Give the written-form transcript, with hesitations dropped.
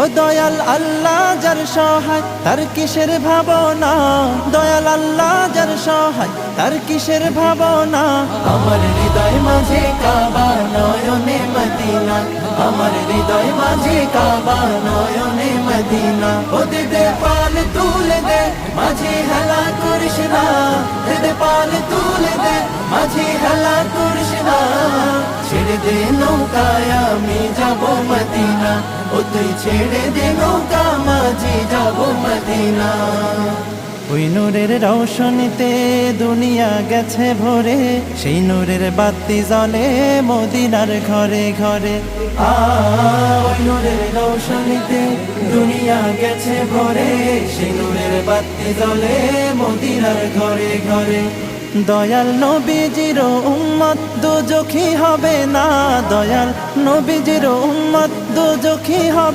ও দয়াল আল্লাহ যার সহায় তার কিসের ভাবনা, দয়াল আল্লাহ যার সহায় তার কিসের ভাবনা। আমার হৃদয় মাঝে কাবা নয়নে মদিনা, আমার হৃদয় মাঝে কাবা নয়নে মদিনা। ও দে পাল তুলে দে মাঝে হেলা করিস না, দে পাল তুলে দে মাঝে হেলা করিস না। ছেড়ে দে নৌকায় আমি যাব মদিনা, ও তুই ছেড়ে দে নৌকা মাঝে যাব মদিনা। ওই নূরের রৌশনীতে দুনিয়া গেছে ভরে, সেই নূরের বাতি জ্বলে মদিনার ঘরে ঘরে। ওই নূরের রৌশনীতে দুনিয়া গেছে ভরে, সেই নূরের বাতি জ্বলে মদিনার ঘরে ঘরে। দয়াল নবীজির উম্মত দোজখী হবে না, দয়াল নবীজির উম্মত দোজখী হবে।